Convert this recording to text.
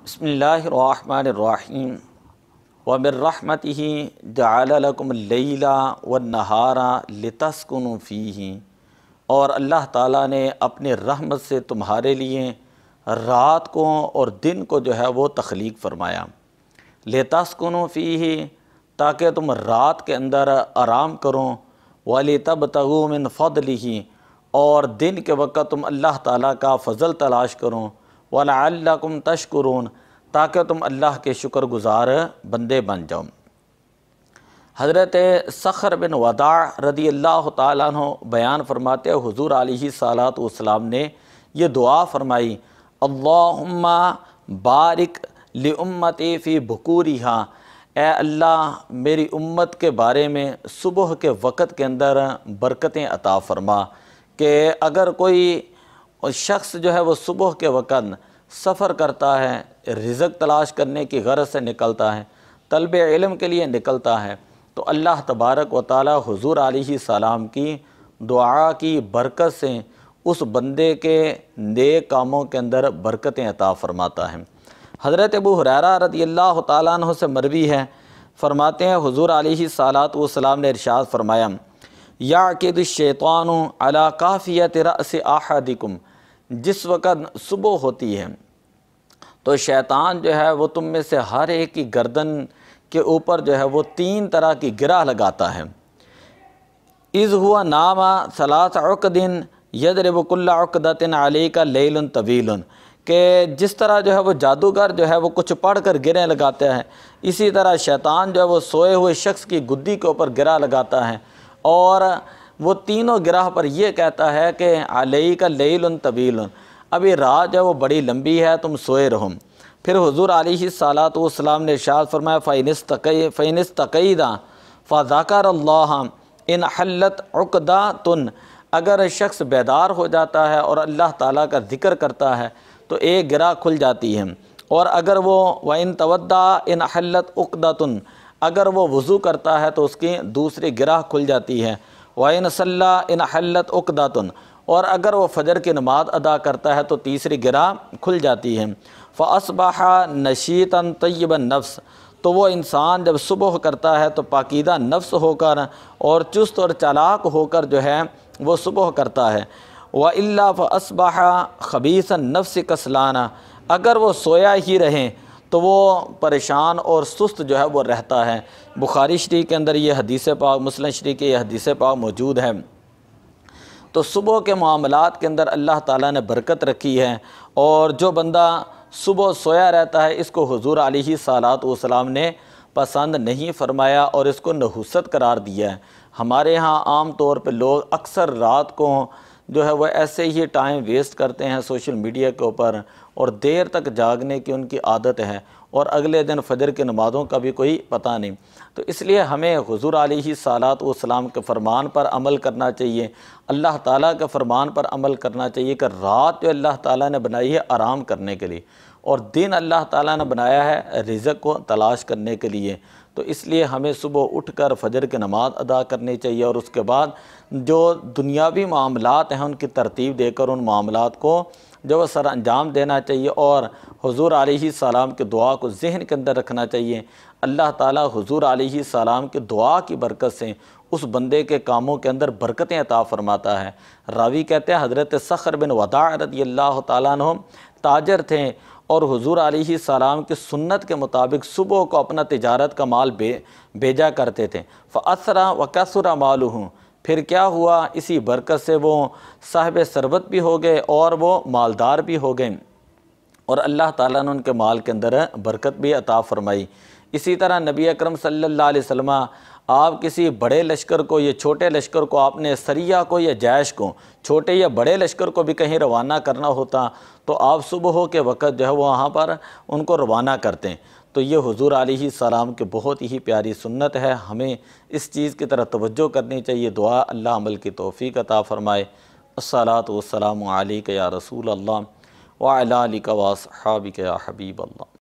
बिस्मिल्लाहिर्रहमानिर्रहीम व बिर्रहमतिही जअल लकुमुल लैला वन्नहारा लितस्कुनु फ़ीही। और अल्लाह ताला ने अपने रहमत से तुम्हारे लिए रात को और दिन को जो है वो तख्लीक फ़रमाया। लितस्कुनु फ़ीही, ताकि तुम रात के अंदर आराम करो। वलितबतगू मिन फ़द्लिही, और दिन के वक़्त तुम अल्लाह ताला का फ़ज़ल तलाश करो। वलअल्लकुम तशकुरून, ताकि तुम अल्लाह के शुक्रगुज़ार बंदे बन जाओ। हज़रत सख़र बिन वदा रदी अल्लाह ताला अन्हु बयान फरमाते हुज़ूर अलैहिस्सलातु वस्सलाम ने ये दुआ फरमाई, अल्लाहुम्मा बारिक लि उम्मती फ़ी बुकूरिहा। ए अल्लाह, मेरी उम्मत के बारे में सुबह के वक़्त के अंदर बरकतें अता फ़रमा। कि अगर कोई शख्स जो है वो सुबह के वक़्त सफ़र करता है, रिज़्क़ तलाश करने की गरज से निकलता है, तलब इल्म के लिए निकलता है, तो अल्लाह तबारक व तआला हुज़ूर अलैहिस्सलाम की दुआ की बरकत से उस बंदे के नेक कामों के अंदर बरकतें अता फ़रमाता है। हज़रत अबू हुरैरा रज़ियल्लाहु तआला अन्हु से मरवी है, फ़रमाते हैं हुज़ूर अलैहिस्सलातु वस्सलाम ने इरशाद फ़रमाया, याक़िदुश्शैतानु अला काफ़ियति रअस अहदिकुम। जिस वक़्त सुबह होती है तो शैतान जो है वो तुम में से हर एक की गर्दन के ऊपर जो है वो 3 तरह की गिरह लगाता है। इज़ हुआ नामा सलास उक़दिन यदरिबु कुल्ला उक़दतिन अलैका लैलुन तवीलुन। कि जिस तरह जो है वो जादूगर जो है वो कुछ पढ़ कर गिरें लगाते हैं, इसी तरह शैतान जो है वो सोए हुए शख्स की गुद्दी के ऊपर गिरा लगाता है और वो तीनों गिराह पर यह कहता है कि अलैका लैलुन तवीलुन, अभी रात जो है वो बड़ी लंबी है, तुम सोए रहो। फिर हुज़ूर अलैहिस्सलातु वस्सलाम ने इरशाद फरमाया, फ़इनिस्तक़ैदा फ़ज़करल्लाह इन हल्लत उक़दतुन। अगर शख्स बेदार हो जाता है और अल्लाह ताला का ज़िक्र करता है तो एक गिरा खुल जाती है। और अगर वो वइन तवद्दा इन हल्लत उक़दतुन, अगर वो वज़ू करता है तो उसकी दूसरी गिरा खुल जाती है। वइन सल्ला इन हल्लत उक़दतुन, और अगर वो फ़जर की नमाज़ अदा करता है तो तीसरी गिरा खुल जाती है। फ़अस्बहा नशीतन तय्यबन नफ्स, तो वो इंसान जब सुबह करता है तो पाकीदा नफ्स होकर और चुस्त और चालाक होकर जो है वो सुबह करता है। व इल्ला फ़अस्बहा ख़बीसन नफ्स कसलाना, अगर वो सोया ही रहे तो वो परेशान और सुस्त जो है वो रहता है। बुखारी शरीफ के अंदर ये हदीस पाक, मुस्लिम शरीफ के ये हदीस पाक मौजूद है। तो सुबह के मामलात के अंदर अल्लाह ताला ने बरकत रखी है, और जो बंदा सुबह सोया रहता है इसको हुज़ूर अलैहिस्सलातु वस्सलाम ने पसंद नहीं फ़रमाया और इसको नहुसत करार दिया है। हमारे यहाँ आम तौर पे लोग अक्सर रात को जो है वह ऐसे ही टाइम वेस्ट करते हैं सोशल मीडिया के ऊपर, और देर तक जागने की उनकी आदत है, और अगले दिन फ़जर की नमाज़ों का भी कोई पता नहीं। तो इसलिए हमें हुज़ूर अलैहिस्सलातु वस्सलाम के फ़रमान पर अमल करना चाहिए, अल्लाह ताला के फ़रमान पर अमल करना चाहिए कि रात जो अल्लाह ताला ने बनाई है आराम करने के लिए, और दिन अल्लाह ताला ने बनाया है रिज़्क़ को तलाश करने के लिए। तो इसलिए हमें सुबह उठकर फ़जर की नमाज़ अदा करनी चाहिए, और उसके बाद जो दुनियावी मामलात हैं उनकी तरतीब देकर उन मामलात को जो वो सर अंजाम देना चाहिए, और हुज़ूर अलैहिस्सलाम की दुआ को ज़हन के अंदर रखना चाहिए। अल्लाह ताला हुज़ूर अलैहिस्सलाम की दुआ की बरकत से उस बंदे के कामों के अंदर बरकतें अता फ़रमाता है। रावी कहते हैं हज़रत सख़र बिन वदा रज़ियल्लाहु तआला अन्हु ताजर थे, और हुज़ूर अलैहिस्सलाम की सुन्नत के मुताबिक सुबह को अपना तिजारत का माल भेजा करते थे। फ़असरा व कसुरा मालुहु, फिर क्या हुआ, इसी बरकत से वो साहिब सरबत भी हो गए और वो मालदार भी हो गए, और अल्लाह ताला ने उनके माल के अंदर बरकत भी अता फ़रमाई। इसी तरह नबी अकरम सल्लल्लाहु अलैहि वसल्लम, आप किसी बड़े लश्कर को या छोटे लश्कर को, आपने सरिया को या जैश को, छोटे या बड़े लश्कर को भी कहीं रवाना करना होता तो आप सुबह के वक़्त जो है वो वहाँ पर उनको रवाना करते हैं। तो ये हुज़ूर अलैहिस्सलाम की बहुत ही प्यारी सुन्नत है, हमें इस चीज़ की तरफ तवज्जो करनी चाहिए। दुआ अल्लाह अमल की तौफ़ीक़ अता फ़रमाए। अस्सलातु वस्सलामु अलैका या रसूल अल्लाह व अला आलिका व अस्हाबिका या हबीब अल्लाह।